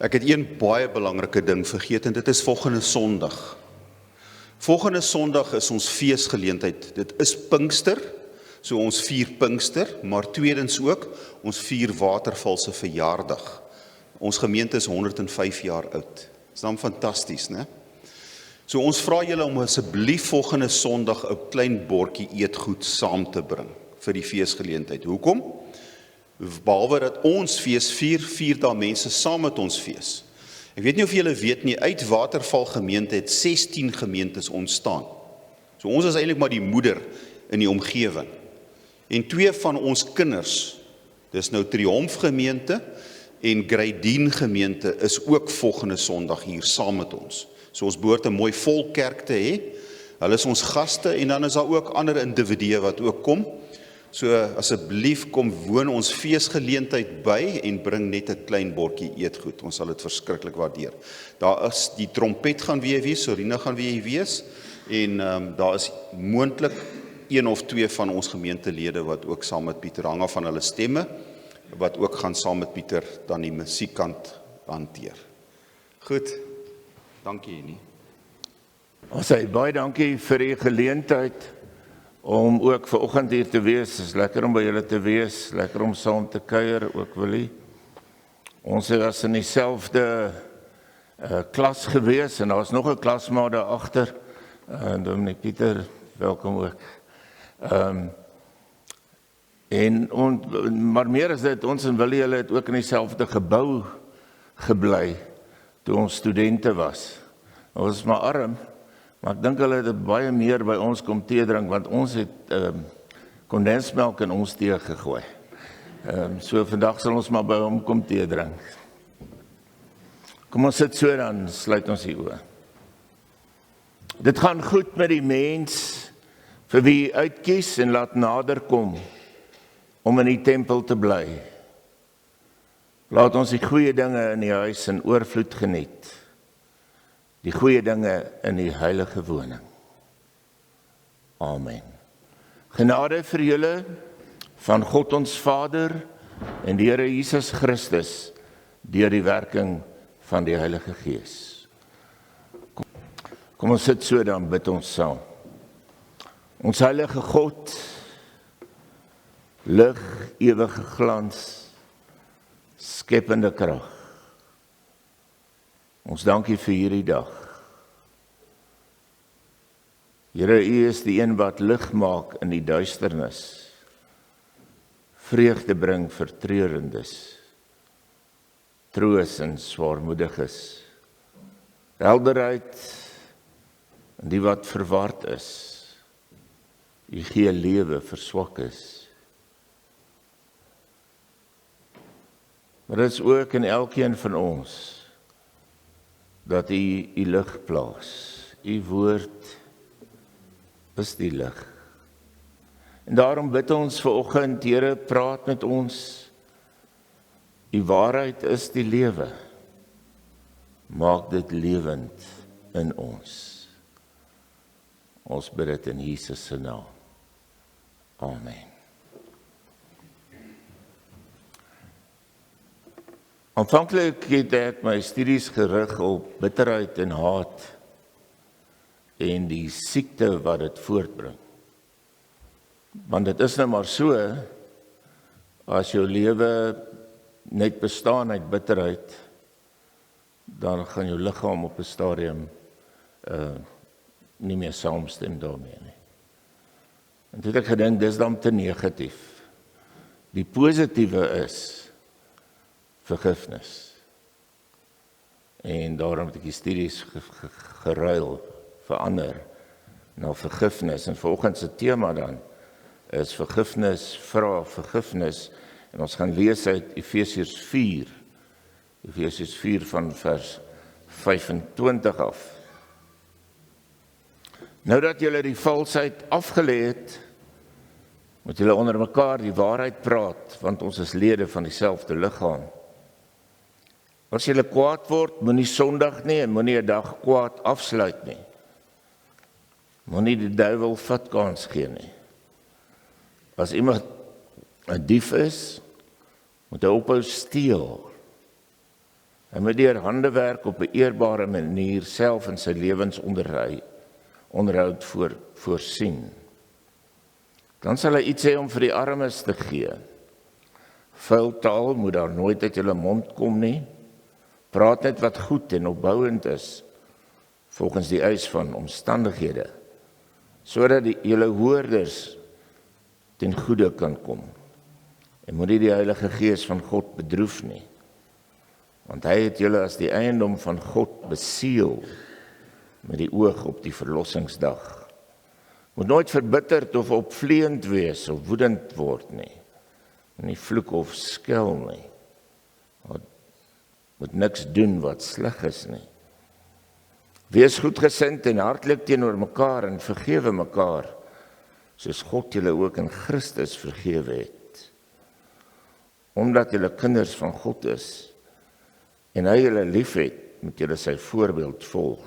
Ek het een baie belangrike ding vergeet en dit is volgende Sondag. Volgende Sondag is ons feesgeleentheid. Dit is Pinkster, so ons vier Pinkster, maar tweedens ook, ons vier Waterval se verjaardag. Ons gemeente is 105 jaar oud. Dis dan fantasties, né? So ons vra julle om asseblief volgende Sondag 'n klein bordjie eetgoed saam te bring vir die feesgeleentheid. Hoekom? Behalwe dat ons fees vier daar mense saam met ons fees. Ek weet nie of julle weet nie, uit Waterval gemeente het 16 gemeentes ontstaan. So ons is eintlik maar die moeder in die omgewing. En 2 van ons kinders, dis nou Triomf gemeente en Grydien gemeente, is ook volgende Sondag hier saam met ons. So ons behoort 'n mooi vol kerk te hê. Hulle is ons gaste en dan is daar ook ander individue wat ook kom. So asseblief kom woon ons feesgeleentheid by en bring net 'n klein bordjie eetgoed. Ons sal dit verskriklik waardeer. Daar is die trompet gaan weer wees, Sorina gaan weer wees en daar is moontlik 1 of 2 van ons gemeentelede wat ook saam met Pieter hang af van hulle stemme, wat ook gaan saam met Pieter dan die musiekkant hanteer. Goed, dankie Jenny. Ons sê baie dankie vir die geleentheid om ook vanoggend hier te wees. Het is lekker om by julle te wees, lekker om saam te kuier, ook Willie. Ons was in dieselfde klas gewees en daar is nog 'n klasmaat daar agter. Dominee Pieter, welkom ook. Maar meer as dit, ons en Willie, hulle het ook in dieselfde gebou gebly toe ons studente was. Ons was maar arm, maar ek dink hulle het baie meer by ons kom tee drink, want ons het kondensmelk in ons tee gegooi. So vandag sal ons maar by hom kom tee drink. Kom ons sit so, dan sluit ons die oë. Dit gaan goed met die mens vir wie uitkies en laat nader kom om in die tempel te bly. Laat ons die goeie dinge in die huis in oorvloed geniet. Die goeie dinge in die heilige woning. Amen. Genade vir julle van God ons Vader en die Here Jesus Christus deur die werking van die Heilige Gees. Kom ons sit so, dan bid ons saam. Ons heilige God, lig, ewige glans, skepende krag. Ons dank U vir hierdie dag. Here, U is die een wat lig maak in die duisternis, vreugde bring vir treurendes, troos in swaarmoediges, helderheid in die wat verward is. U gee lewe vir swakkes. Maar dit is ook in elkeen van ons dat U lig plaas. U woord is die lig. En daarom bid ons vanoggend, Here, praat met ons. U waarheid is die lewe. Maak dit lewend in ons. Ons bid dit in Jesus se naam. Amen. Aanvanklik het ek my studies gerig op bitterheid en haat en die siekte wat dit voortbring. Want dit is nou maar so, as jou lewe net bestaan uit bitterheid, dan gaan jou liggaam op 'n stadium nie meer saamstem daarmee nie. En toe het ek gedink, dis dan te negatief. Die positiewe is vergifnis. En daarom het ek die studies geruil, verander na vergifnis. En vanoggend se tema dan is vergifnis, vra vergifnis. En ons gaan lees uit Efesiërs 4. Efesiërs 4 van vers 25 af. Nou dat julle die valsheid afgelê het, moet julle onder mekaar die waarheid praat, want ons is lede van dieselfde liggaam. As julle kwaad word, moenie sondig nie en moenie 'n dag kwaad afsluit nie. Moenie die duiwel vatkans gee nie. As iemand 'n dief is, moet hy ophou steel. Hy moet deur handewerk op 'n eerbare manier self in sy lewensonderhoud voorsien. Dan sal hy iets hê om vir die armes te gee. Vuil taal moet daar nooit uit julle mond kom nie. Praat net wat goed en opbouend is, volgens die eis van omstandighede, sodat julle hoorders ten goeie kan kom. En moet nie die Heilige Gees van God bedroef nie, want hy het julle as die eiendom van God beseël met die oog op die verlossingsdag. Moet nooit verbitterd of opvleend wees of woedend word nie, nie vloek of skel nie. Moet niks doen wat sleg is nie. Wees goedgesind en hartlik teenoor mekaar en vergewe mekaar, soos God julle ook in Christus vergewe het. Omdat julle kinders van God is, en hy julle lief het, moet julle sy voorbeeld volg.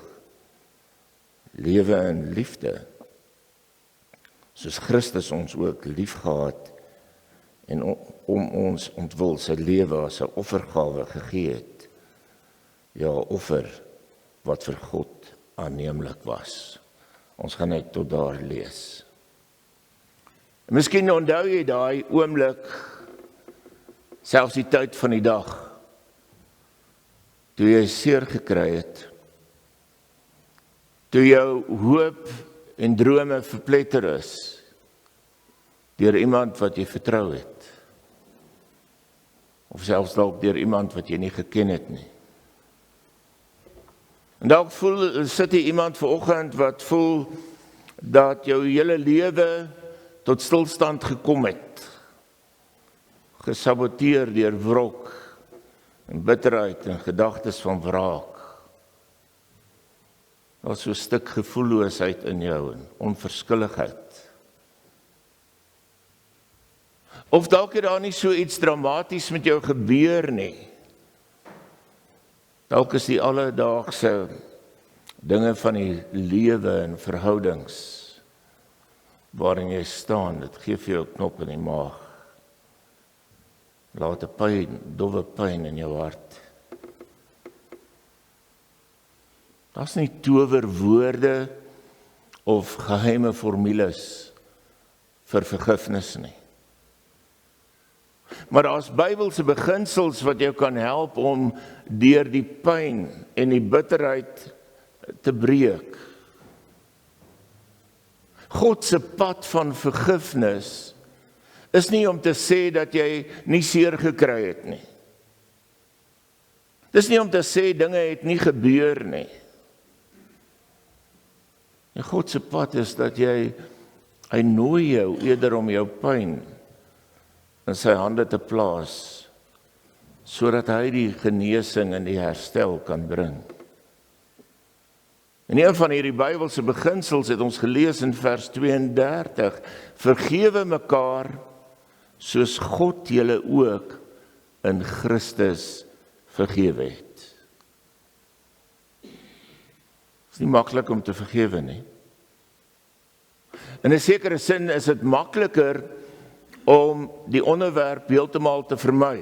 Lewe in liefde, soos Christus ons ook lief gehad, en om ons ontwil sy lewe as 'n offergawe gegee het. Ja, offer wat vir God aanneemlik was. Ons gaan net tot daar lees. En miskien onthou jy daai oomblik, selfs die tyd van die dag, toe jy seer gekry het, toe jou hoop en drome verpletter is, deur iemand wat jy vertrou het, of selfs dalk deur iemand wat jy nie geken het nie. En dalk sit jy iemand vanoggend wat voel dat jou hele lewe tot stilstand gekom het, gesaboteer deur wrok en bitterheid en gedagtes van wraak. Daar's so 'n stuk gevoelloosheid in jou en onverskilligheid. Of dalk het daar nie so iets dramaties met jou gebeur nie. Dalk is die alledaagse dinge van die lewe en verhoudings waarin jy staan, dit gee vir jou 'n knop in die maag. Laat 'n pyn, dowwe pyn in jou hart. Daar's nie towerwoorde of geheime formules vir vergifnis nie. Maar daar's Bybelse beginsels wat jou kan help om deur die pyn en die bitterheid te breek. God se pad van vergifnis is nie om te sê dat jy nie seer gekry het nie. Dis nie om te sê dinge het nie gebeur nie. En God se pad is dat hy nooi jou eerder om jou pyn in sy hande te plaas, sodat hy die genesing en die herstel kan bring. En een van hierdie Bybelse beginsels het ons gelees in vers 32, vergewe mekaar, soos God julle ook in Christus vergewe het. Is nie maklik om te vergewe nie. In 'n sekere sin is dit makliker om die onderwerp heeltemal te vermy.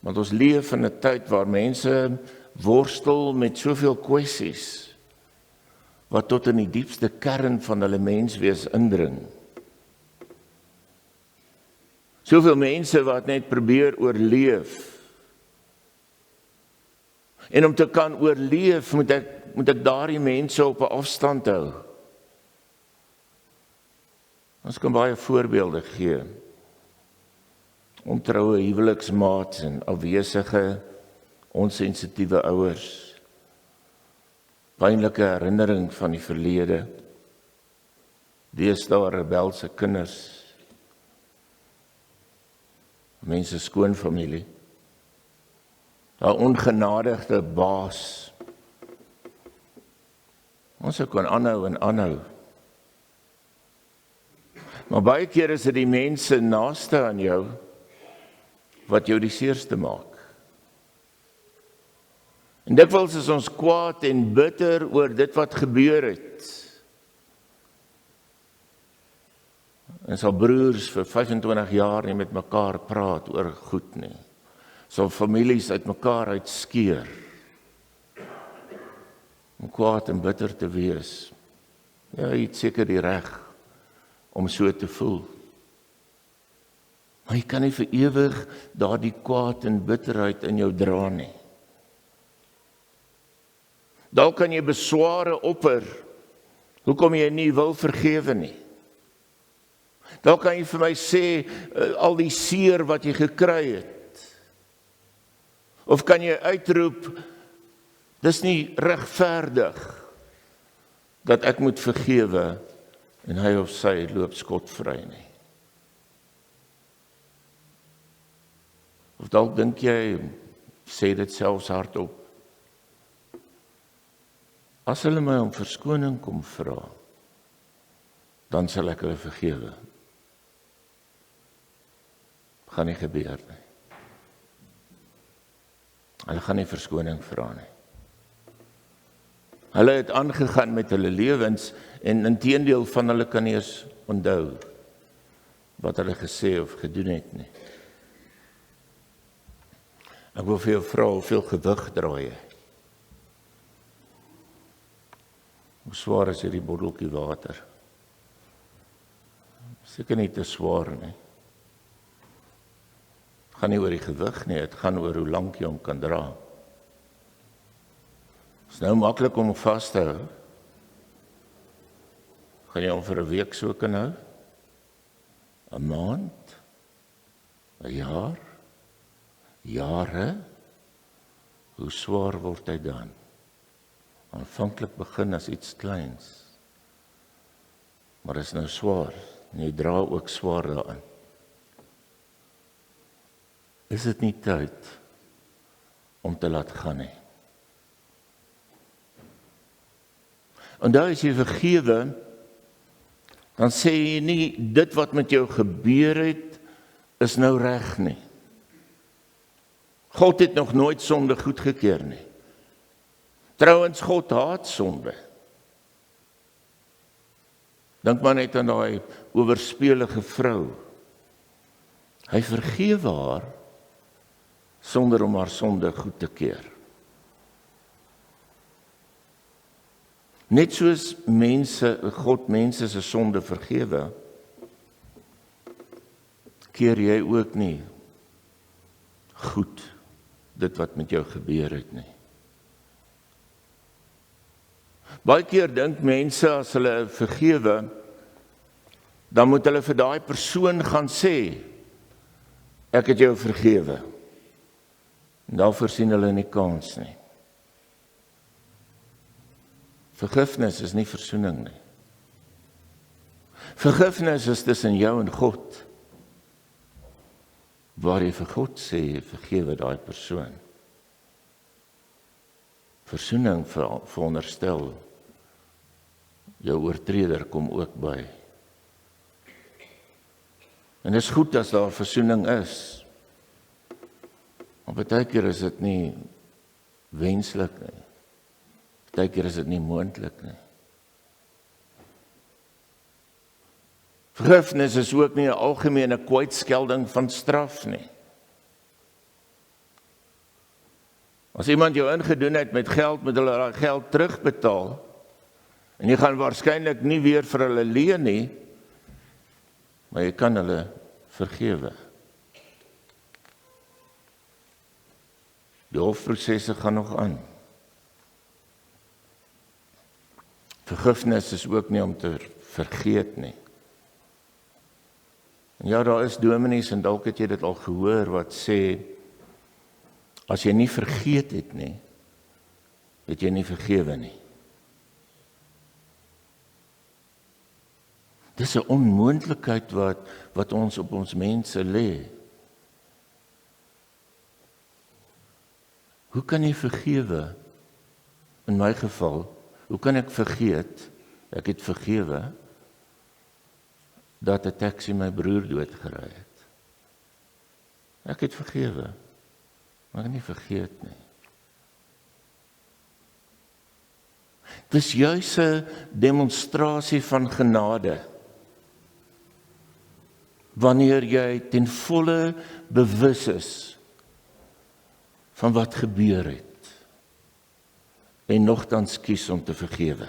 Want ons leef in 'n tyd waar mense worstel met soveel kwessies wat tot in die diepste kern van hulle menswees indring. Soveel mense wat net probeer oorleef. En om te kan oorleef, moet ek daardie mense op 'n afstand hou. Ons kan baie voorbeelde gee. Ontroue huweliksmaats en afwesige, onsensitiewe ouers. Pynlike herinnering van die verlede. Deesdae rebelse kinders. Mense skoonfamilie. Daar ongenadigde baas. Ons kan aanhou en aanhou. Maar baie keer is dit die mense naaste aan jou wat jou die seerste maak. En dikwels is ons kwaad en bitter oor dit wat gebeur het. En sal broers vir 25 jaar nie met mekaar praat oor goed nie. sal families uit mekaar uitskeer, om kwaad en bitter te wees. Ja, jy het seker die reg om so te voel. Maar jy kan nie vir ewig daardie kwaad en bitterheid in jou dra nie. Dalk kan jy besware opper, hoekom jy nie wil vergewe nie. Dalk kan jy vir my sê, al die seer wat jy gekry het. Of kan jy uitroep, dis nie regverdig, dat ek moet vergewe, en hy of sy loop skotvry nie. Of dalk dink jy, sê dit selfs hardop, as hulle my om verskoning kom vra, dan sal ek hulle vergewe. Gaan nie gebeur nie. Hulle gaan nie verskoning vra nie. Hulle het aangegaan met hulle lewens, en inteendeel van hulle kan nie eens onthou wat hulle gesê of gedoen het nie. Ek wil vir jou vra, hoeveel gewig dra jy? Hoe swaar is hierdie botteltjie water? Seker nie te swaar nie. Het gaan nie oor die gewig nie, het gaan oor hoe lank jy hom kan dra. Is nou maklik om vas te hou. Gaan jy hom vir 'n week so kan hou? 'n maand? 'n jaar? Jare? Hoe swaar word hy dan? Aanvanklik begin as iets kleins. Maar is nou swaar, en jy dra ook swaar daarin. Is dit nie tyd om te laat gaan nie? Onthou, as jy vergewe, dan sê jy nie, dit wat met jou gebeur het, is nou reg nie. God het nog nooit sonde goedgekeur nie. Trouwens, God haat sonde. Dink maar net aan daai owerspelige vrou. Hy vergewe haar, sonder om haar sonde goed te keur. Net soos God mense se sonde vergewe, keer jy ook nie goed dit wat met jou gebeur het nie. Baie keer dink mense, as hulle vergewe, dan moet hulle vir daai persoon gaan sê, ek het jou vergewe. En daarvoor sien hulle nie kans nie. Vergifnis is nie versoening nie. Vergifnis is tussen jou en God, waar jy vir God sê, vergewe daai persoon. Versoening veronderstel, jou oortreder kom ook by. En dit is goed as daar versoening is, maar baie keer is dit nie wenslik nie. Baie keer is dit nie moontlik nie. Vergifnis is ook nie 'n algemene kwytskelding van straf nie. As iemand jou ingedoen het met geld, moet hulle daai geld terugbetaal. En jy gaan waarskynlik nie weer vir hulle leen nie, maar jy kan hulle vergewe. Die hofprosesse gaan nog aan. Vergifnis is ook nie om te vergeet nie. En ja, daar is dominees, en dalk het jy dit al gehoor, wat sê, as jy nie vergeet het nie, het jy nie vergewe nie. Dis 'n onmoontlikheid wat ons op ons mense lê. Hoe kan jy vergewe? In my geval, hoe kan ek vergeet, ek het vergewe, dat 'n taxi my broer doodgery het? Ek het vergewe, maar ek het nie vergeet nie. Dis juis 'n demonstrasie van genade, wanneer jy ten volle bewus is van wat gebeur het en nogtans kies om te vergewe.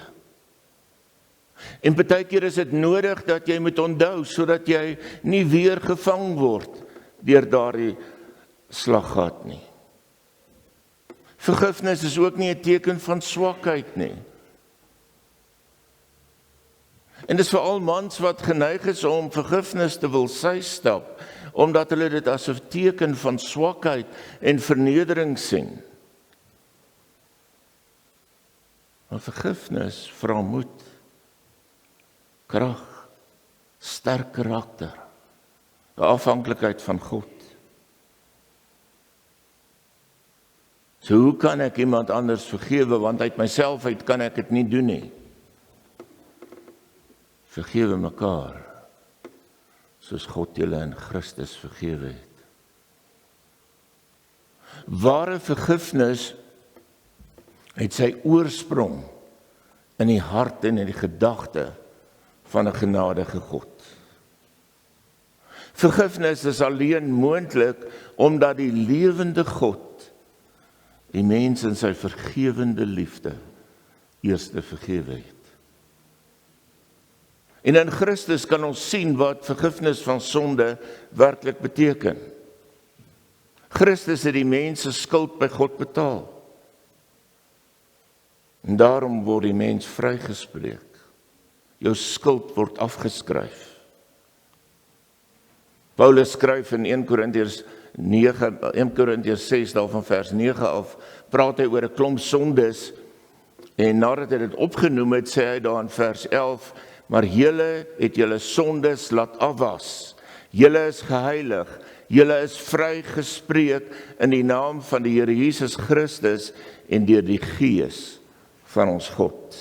En baie keer is dit nodig dat jy moet onthou sodat jy nie weer gevang word deur daardie slaggat nie. Vergifnis is ook nie 'n teken van swakheid nie. En dis veral mans wat geneig is om vergifnis te wil systap, omdat hulle dit as 'n teken van swakheid en vernedering sien. Maar vergifnis vra moed, krag, sterk karakter, 'n afhanklikheid van God. So hoe kan ek iemand anders vergewe, want uit myself uit kan ek dit nie doen nie. Vergewe mekaar, soos God julle in Christus vergewe het. Ware vergifnis het sy oorsprong in die hart en in die gedagte van 'n genadige God. Vergifnis is alleen moontlik omdat die lewende God die mens in sy vergewende liefde eers vergewe het. En in Christus kan ons sien wat vergifnis van sonde werklik beteken. Christus het die mens se skuld by God betaal. En daarom word die mens vrygespreek. Jou skuld word afgeskryf. Paulus skryf in 1 Korintiërs 6 daarvan vers 9 af, praat hy oor 'n klomp sondes, en nadat hy dit opgenoem het, sê hy daar in vers 11, maar julle het julle sondes laat afwas, julle is geheilig, julle is vrygespreek in die naam van die Here Jesus Christus en deur die Gees van ons God.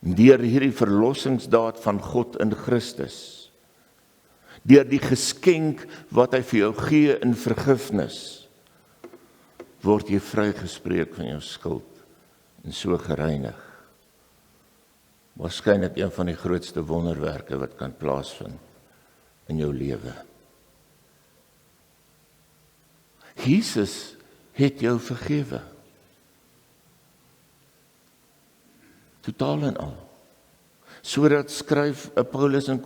Deur hierdie verlossingsdaad van God in Christus, deur die geskenk wat hy vir jou gee in vergifnis, word jy vrygespreek van jou skuld en so gereinig. Waarskynlik een van die grootste wonderwerke wat kan plaasvind in jou lewe. Jesus het jou vergewe. Totaal en al. Sodat skryf Paulus in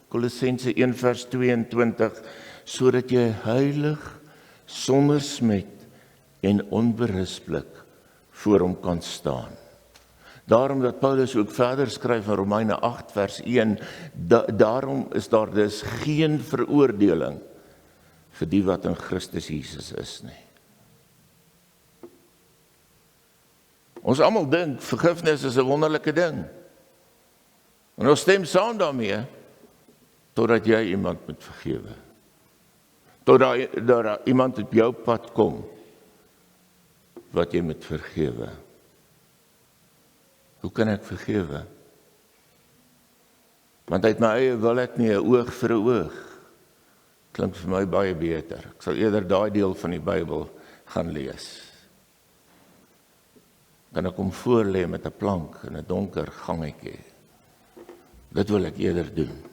Kolossense 1 vers 22, sodat jy heilig, sonder smet en onberispelik voor hom kan staan. Daarom dat Paulus ook verder skryf in Romeine 8 vers 1, daarom is daar dus geen veroordeling vir die wat in Christus Jesus is nie. Ons almal dink vergifnis is 'n wonderlike ding. En ons stem saam daarmee, totdat jy iemand moet vergewe. Totdat iemand op jou pad kom, wat jy moet vergewe. Hoe kan ek vergewe? Want uit my eie wil ek nie 'n oog vir 'n oog. Klink vir my baie beter. Ek sal eerder daai deel van die Bybel gaan lees. Kan ek hom voorlê met 'n plank in 'n donker gangetjie. Dit wil ek eerder doen.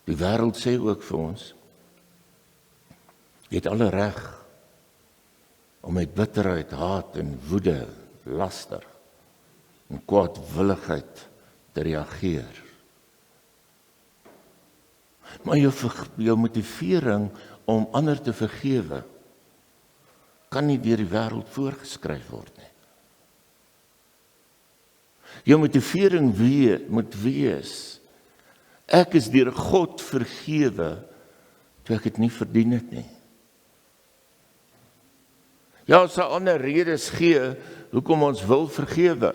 Die wêreld sê ook vir ons, jy het alle reg om met bitterheid, haat en woede, laster en kwaadwilligheid te reageer. Maar jou motivering om ander te vergewe kan nie deur die wêreld voorgeskryf word nie. Jou motivering moet wees, ek is deur God vergewe, toe ek dit nie verdien het nie. Ja, ons sal ander redes gee, hoekom ons wil vergewe.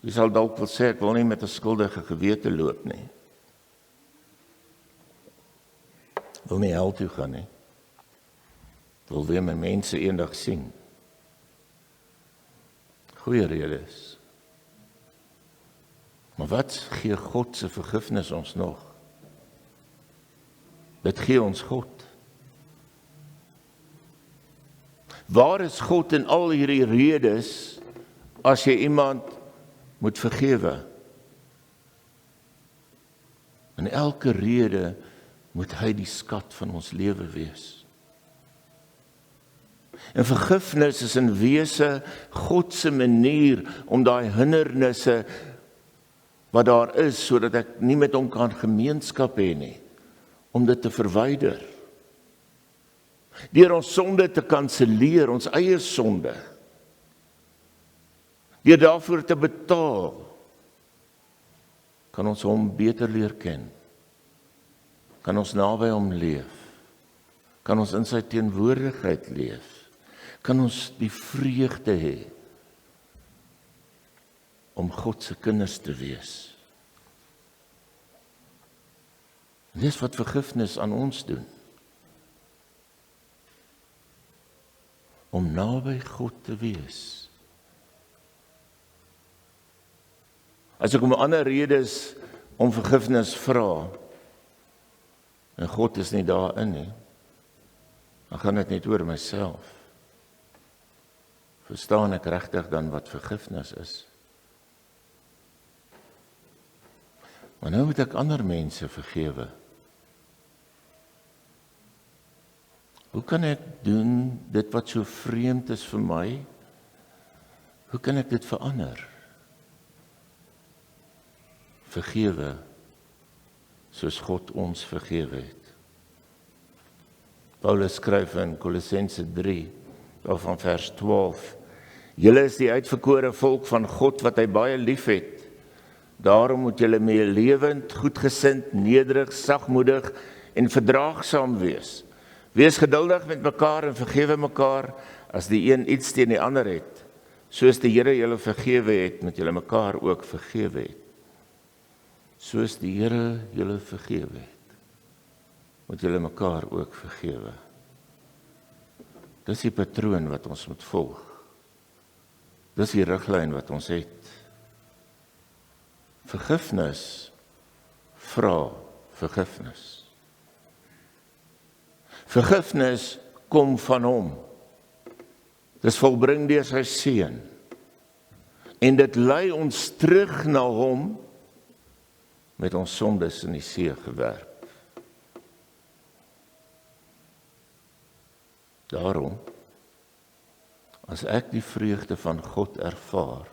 Jy sal dalk wil sê, ek wil nie met 'n skuldige gewete loop nie. Wil nie hel toe gaan nie. Wil weer my mense eendag sien. Goeie redes. Maar wat gee God se vergifnis ons nog? Dit gee ons God. Waar is God in al hierdie redes as jy iemand moet vergewe? In elke rede moet hy die skat van ons lewe wees. En vergifnis is in wese God se manier om daai hindernisse wat daar is, sodat ek nie met hom kan gemeenskap hê nie, om dit te verwyder. Deur ons sonde te kanselleer, ons eie sonde. Deur daarvoor te betaal, kan ons hom beter leer ken. Kan ons naby hom leef. Kan ons in sy teenwoordigheid leef. Kan ons die vreugde hê om God se kinders te wees. Dis wat vergifnis aan ons doen. Om naby God te wees. As ek om ander redes om vergifnis vra, en God is nie daarin nie, dan gaan dit net oor myself. Verstaan ek regtig dan wat vergifnis is? Maar nou moet ek ander mense vergewe. Hoe kan ek doen dit wat so vreemd is vir my? Hoe kan ek dit verander? Vergewe soos God ons vergewe het. Paulus skryf in Kolossense 3, van vers 12, julle is die uitverkore volk van God wat hy baie lief het. Daarom moet julle meelewend, goedgesind, nederig, sagmoedig en verdraagsaam wees. Wees geduldig met mekaar en vergewe mekaar as die een iets teen die ander het. Soos die Here julle vergewe het, moet julle mekaar ook vergewe het. Soos die Here julle vergewe het, moet julle mekaar ook vergewe. Dis die patroon wat ons moet volg. Dis die riglyn wat ons het. Vergifnis vra vergifnis. Vergifnis kom van hom. Dis volbring deur sy seun. En dit lei ons terug na hom met ons sondes in die see gewerp. Daarom, as ek die vreugde van God ervaar,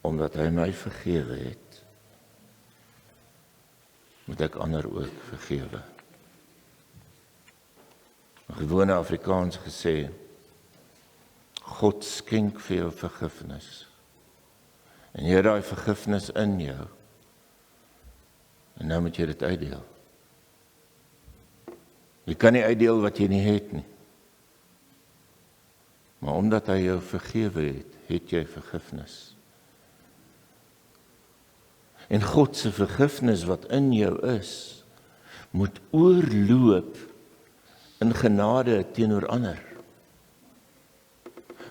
omdat hy my vergewe het, moet ek ander ook vergewe. 'n gewone Afrikaans gesê, God skenk vir jou vergifnis. En jy het daai vergifnis in jou. En nou moet jy dit uitdeel. Jy kan nie uitdeel wat jy nie het nie. Maar omdat hy jou vergewe het, het jy vergifnis. En God se vergifnis wat in jou is, moet oorloop in genade teenoor ander.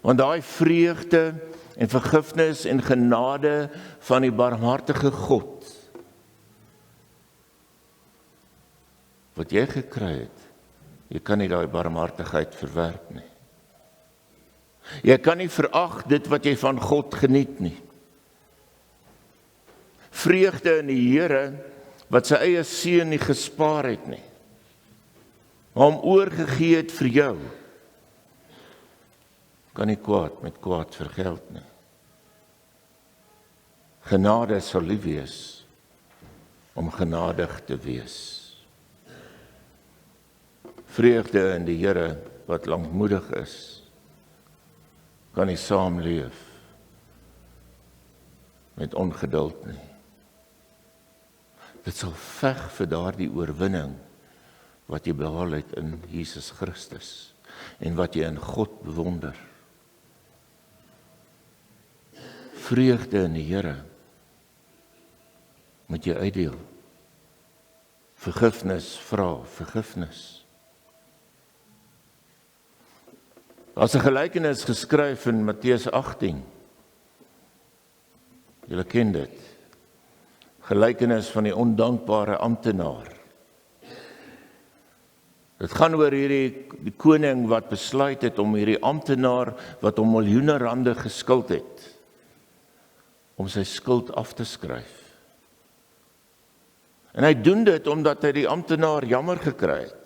Want daai vreugde en vergifnis en genade van die barmhartige God, wat jy gekry het, jy kan nie daai barmhartigheid verwerp nie. Jy kan nie verag dit wat jy van God geniet nie. Vreugde in die Here, wat sy eie seun nie gespaar het nie, maar hom oorgegee het vir jou, kan nie kwaad met kwaad vergeld nie. Genade sal lief wees om genadig te wees. Vreugde in die Here wat lankmoedig is, kan nie saamleef met ongeduld nie. Dit sal veg vir daardie oorwinning wat jy behaal het in Jesus Christus en wat jy in God bewonder. Vreugde in die Here moet jy uitdeel. Vergifnis vra, vergifnis. Daar's 'n gelykenis geskryf in Matteus 18. Julle ken dit. Gelykenis van die ondankbare amptenaar. Dit gaan oor die koning wat besluit het om hierdie amptenaar wat hom miljoene rande geskuld het, om sy skuld af te skryf. En hy doen dit omdat hy die amptenaar jammer gekry het.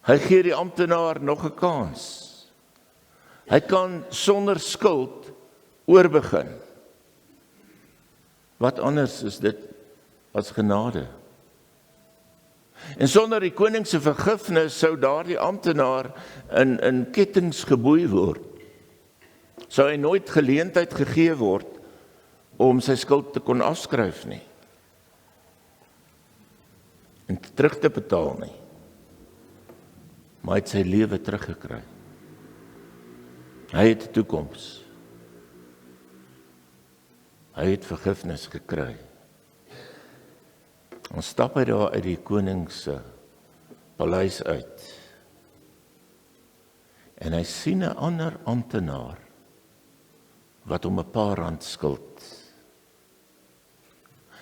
Hy gee die amptenaar nog 'n kans. Hy kan sonder skuld oorbegin. Wat anders is dit as genade? En sonder die koning se vergifnis sou daardie amptenaar in kettinge geboei word. Sou hy nooit geleentheid gegee word om sy skuld te kon afskryf nie. En terug te betaal nie. Maar hy het sy lewe teruggekry. Hy het 'n toekoms. Hy het vergifnis gekry. Ons stap hy daar uit die koning se paleis uit. En hy sien 'n ander amptenaar wat hom 'n paar rand skuld.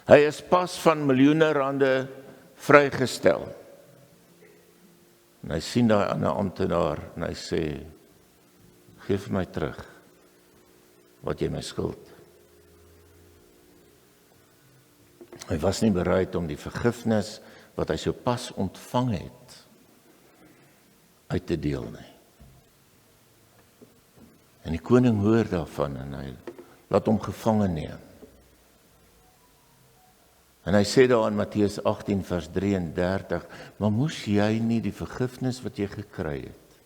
Hy is pas van miljoene rande vrygestel. En hy sien daai ander amptenaar en hy sê, geef my terug wat jy my skuld. Hy was nie bereid om die vergifnis wat hy so pas ontvang het uit te deel nie. En die koning hoor daarvan en hy laat hom gevange neem. En hy sê daar in Matteus 18 vers 33, maar moes jy nie die vergifnis wat jy gekry het,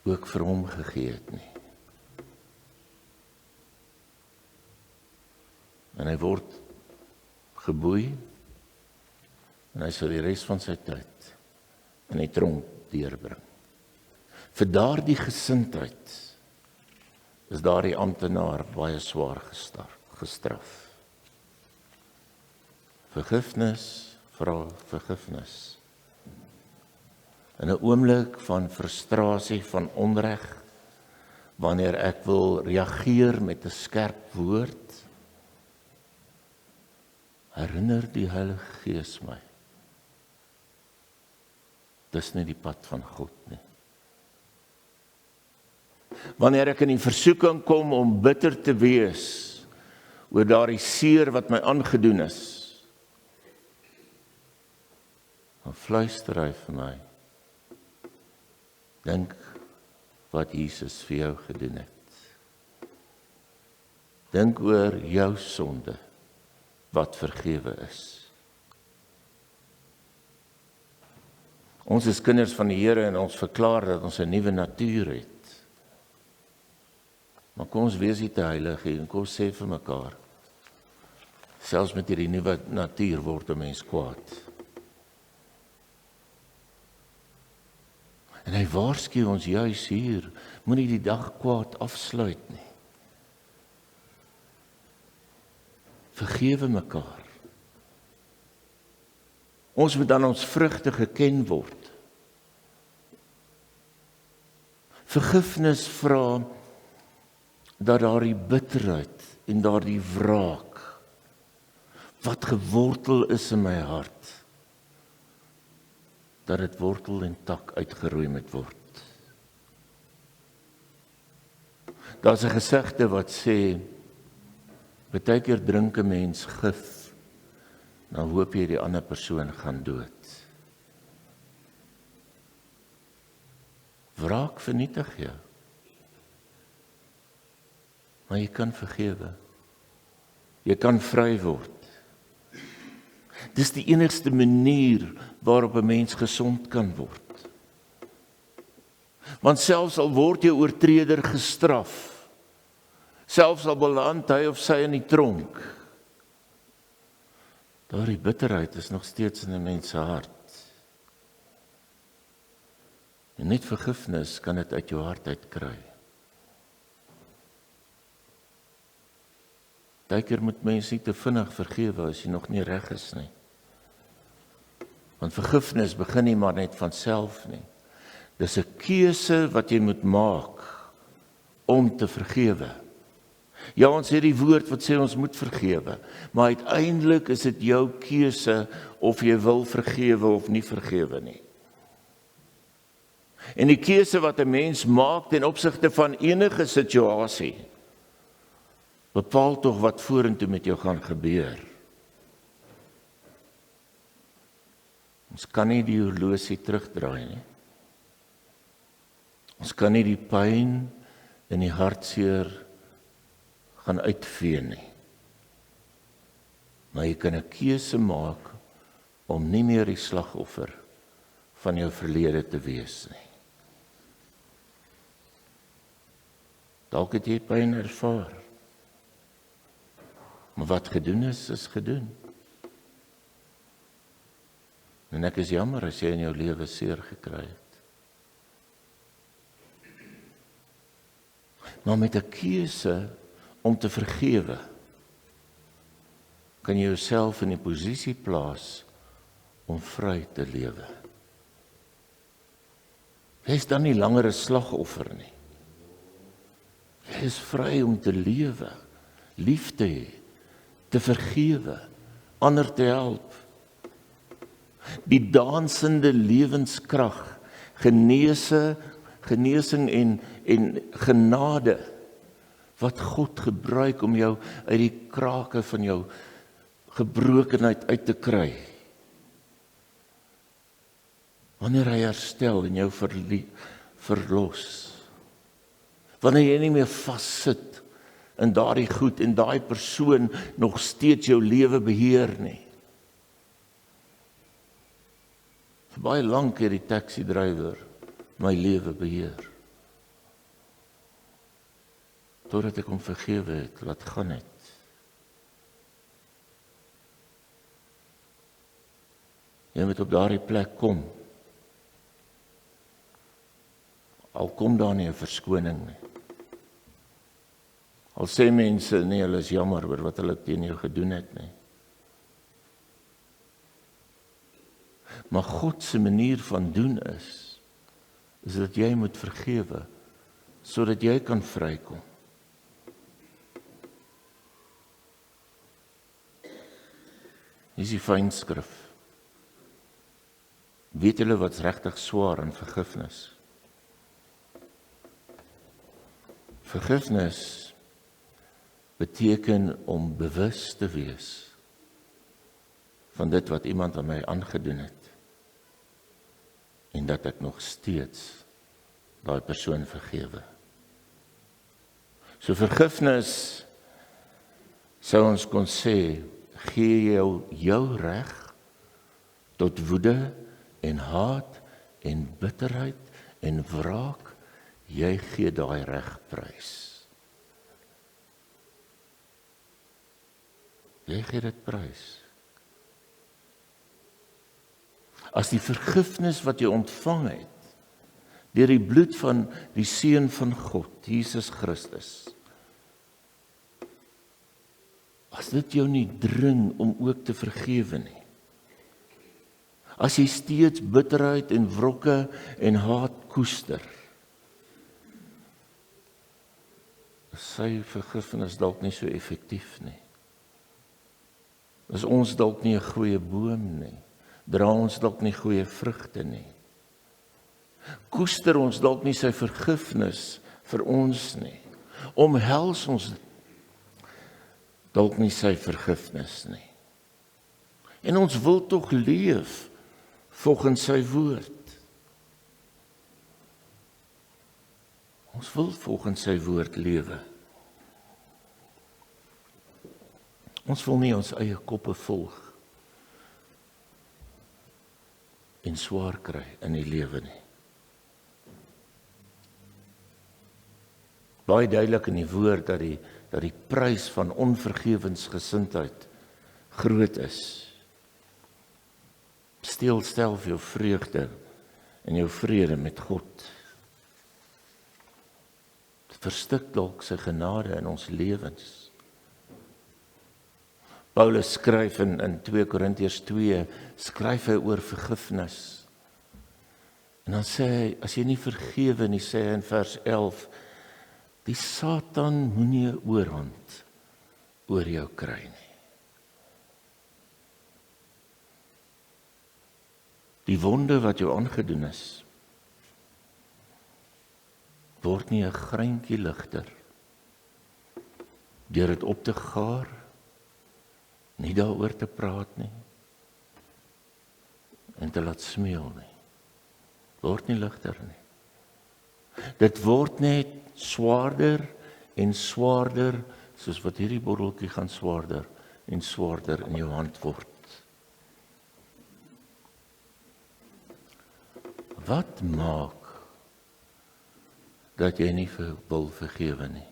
ook vir hom gegee het nie. En hy word geboei, en hy sal die res van sy tyd in die tronk deurbring. Vir daardie gesindheid is daardie amptenaar baie swaar gestraf. Vergifnis, vra vergifnis. In 'n oomblik van frustrasie, van onreg, wanneer ek wil reageer met 'n skerp woord, herinner die Heilige Gees my. Dis nie die pad van God nie. Wanneer ek in die versoeking kom om bitter te wees oor daardie seer wat my aangedoen is, dan fluister hy vir my, dink wat Jesus vir jou gedoen het. Dink oor jou sonde, wat vergewe is. Ons is kinders van die Here en ons verklaar dat ons 'n nuwe natuur het. Maar kom ons wees nie te heilig en kom ons sê vir mekaar, selfs met hierdie nuwe natuur word 'n mens kwaad. En hy waarsku ons juis hier, moenie die dag kwaad afsluit nie. Vergewe mekaar. Ons moet aan ons vrugte geken word. Vergifnis vra dat daardie bitterheid en daardie wraak wat gewortel is in my hart, dat dit wortel en tak uitgeroei moet word. Daar's 'n gesegde wat sê, baie keer drink 'n mens gif, dan hoop jy die ander persoon gaan dood. Wraak vernietig jou. Maar jy kan vergewe. Jy kan vry word. Dis die enigste manier waarop 'n mens gesond kan word. Want selfs al word jy oortreder gestraf, selfs al beland hy of sy in die tronk, daardie bitterheid is nog steeds in 'n mens se hart. En net vergifnis kan dit uit jou hart uitkry. Partykeer moet mens nie te vinnig vergewe as jy nog nie reg is nie. Want vergifnis begin nie maar net van self nie. Dis 'n keuse wat jy moet maak om te vergewe. Ja, ons het die woord wat sê ons moet vergewe, maar uiteindelik is dit jou keuse of jy wil vergewe of nie vergewe nie. En die keuse wat 'n mens maak ten opsigte van enige situasie, bepaal tog wat vorentoe met jou gaan gebeur. Ons kan nie die horlosie terugdraai nie. Ons kan nie die pyn en die hartseer gaan uitvee nie. Maar jy kan 'n keuse maak om nie meer die slagoffer van jou verlede te wees nie. Dalk het jy pyn ervaar. Maar wat gedoen is gedoen. En ek is jammer as jy in jou lewe seer gekry het. Maar met 'n keuse om te vergewe, kan jy jouself in die posisie plaas om vry te lewe. Jy is dan nie langer 'n slagoffer nie. Jy is vry om te lewe, lief te hê, te vergewe, ander te help. Die dansende lewenskrag, genesing en genade wat God gebruik om jou uit die krake van jou gebrokenheid uit te kry. Wanneer hy herstel en jou verlos. Wanneer jy nie meer vassit in daardie goed en daai persoon nog steeds jou lewe beheer nie. Vir baie lank het die taxi-drywer my lewe beheer. Totdat ek hom vergewe het, laat gaan het. Jy moet op daardie plek kom. Al kom daar nie 'n verskoning nie. Al sê mense, nee, hulle is jammer oor wat hulle teen jou gedoen het nie. Maar God se manier van doen is dat jy moet vergewe, sodat jy kan vrykom. Dis die fynskrif. Weet julle wat's regtig swaar in vergifnis? Vergifnis beteken om bewus te wees van dit wat iemand aan my aangedoen het en dat ek nog steeds daai persoon vergewe. So vergifnis sou ons kon sê, gee jou reg tot woede en haat en bitterheid en wraak. Jy gee daai reg prys. Jy gee dit prys. As die vergifnis wat jy ontvang het, deur die bloed van die Seun van God, Jesus Christus, as dit jou nie dring om ook te vergewe nie, as jy steeds bitterheid en wrokke en haat koester, sy vergifnis dalk nie so effektief nie. Is ons dalk nie 'n goeie boom nie, dra ons dalk nie goeie vrugte nie. Koester ons dalk nie sy vergifnis vir ons nie. Omhels ons dalk nie sy vergifnis nie. En ons wil tog leef volgens sy woord. Ons wil volgens sy woord lewe. Ons wil nie ons eie koppe volg en swaar kry in die lewe nie. Baie duidelik in die woord dat die prys van onvergewensgesindheid groot is. Steel self jou vreugde en jou vrede met God. Dit verstik dalk sy genade in ons lewens. Paulus skryf in 2 Korintiërs 2, skryf hy oor vergifnis. En dan sê hy, as jy nie vergewe nie, sê hy in vers 11, die Satan moenie 'n oorhand oor jou kry nie. Die wonde wat jou aangedoen is, word nie 'n greintjie ligter deur dit op te gaar, nie daaroor te praat nie. en te laat smeel nie. Word nie ligter nie. Dit word net swaarder en swaarder, soos wat hierdie botteltjie gaan swaarder en swaarder in jou hand word. Wat maak dat jy nie wil vergewe nie?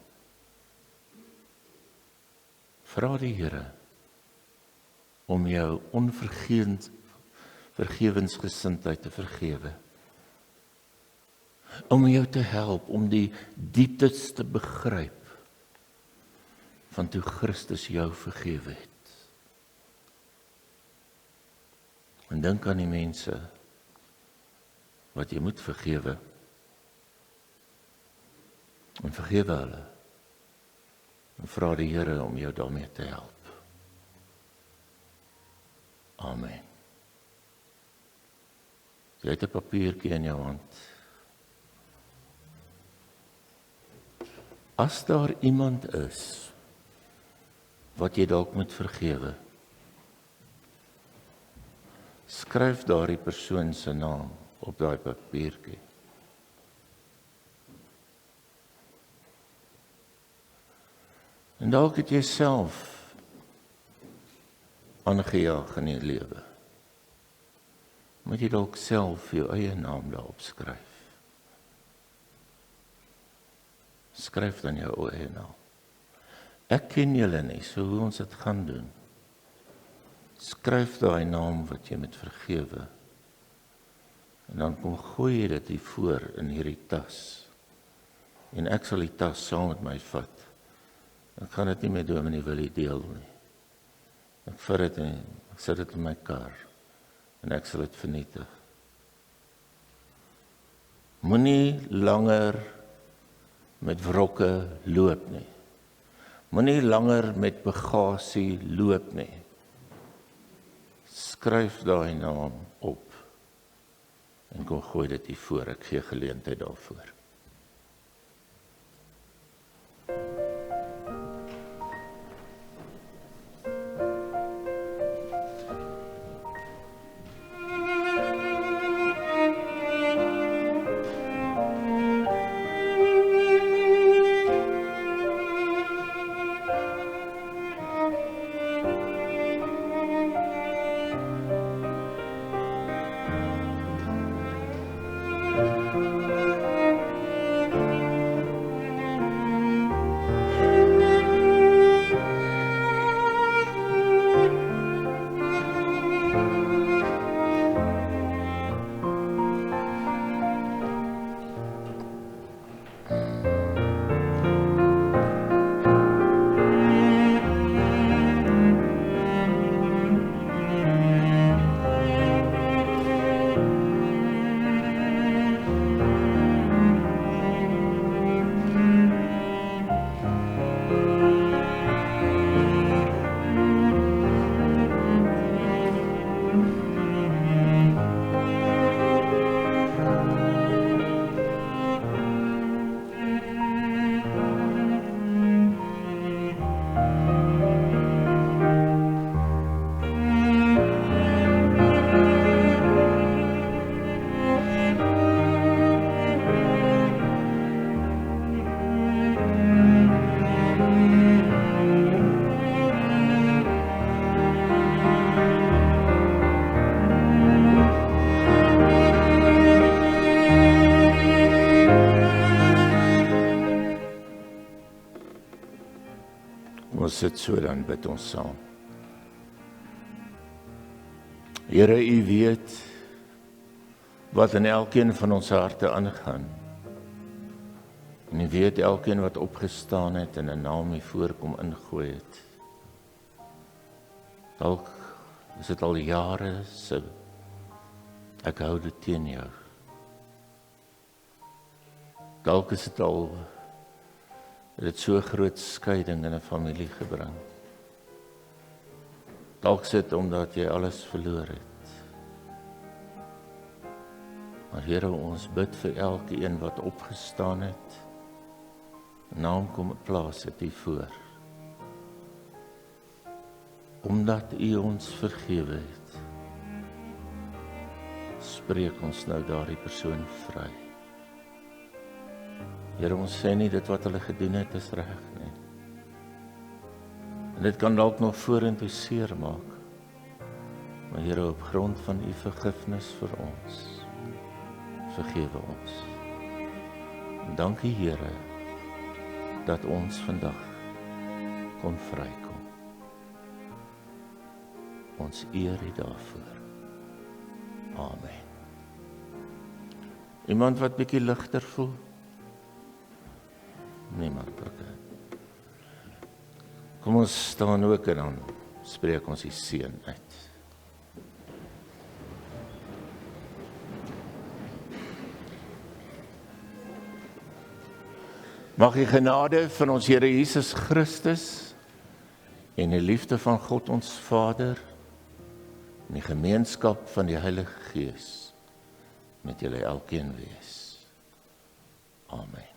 Vra die Here om jou vergewensgesindheid te vergewe. Om jou te help om die dieptes te begryp van toe Christus jou vergewe het. En dink aan die mense wat jy moet vergewe. En vergewe hulle. En vra die Here om jou daarmee te help. Amen. Jy het 'n papiertjie in jou hand. As daar iemand is wat jy dalk moet vergewe, skryf daardie persoon se naam op daai papiertjie. En dalk het jy self aangejaag in jou lewe. Moet jy dalk self jou eie naam daarop skryf. Skryf dan jou eie naam. Ek ken julle nie, so hoe ons dit gaan doen. Skryf daai naam wat jy moet vergewe. En dan kom gooi jy dit hier voor in hierdie tas. En ek sal die tas saam met my vat. Ek gaan dit nie met Dominee Willie deel nie. Ek vat dit en ek sit dit in my kar. En ek sal dit vernietig. Moenie langer met wrokke loop nie. Moenie langer met bagasie loop nie. Skryf daai naam op en kom gooi dit hier voor. Ek gee geleentheid daarvoor. Ons sit so dan bid ons saam. Here, U weet wat in elkeen van ons harte aangaan. En U weet elkeen wat opgestaan het en 'n naam hier voorkom ingooi het. Dalk is dit al jare se ek hou dit teen jou. Dalk is dit al dit so groot skeiding in 'n familie gebring. Dalk sit omdat jy alles verloor het. Maar Here, ons bid vir elkeen wat opgestaan het. Naam kom plaas dit hier voor. Omdat U ons vergewe het. spreek ons nou daardie persoon vry. Here, ons sê nie dit wat hulle gedoen het is reg nie. En dit kan dalk nog vorentoe seer maak. Maar Here, op grond van u vergifnis vir ons, vergewe ons. En dankie Here, dat ons vandag kon vrykom. Ons eer u daarvoor. Amen. Iemand wat bietjie ligter voel? Niemand, oké. Kom ons staan ook en dan spreek ons die seën uit. Mag die genade van ons Here Jesus Christus en die liefde van God ons Vader en die gemeenskap van die Heilige Gees met julle elkeen wees. Amen.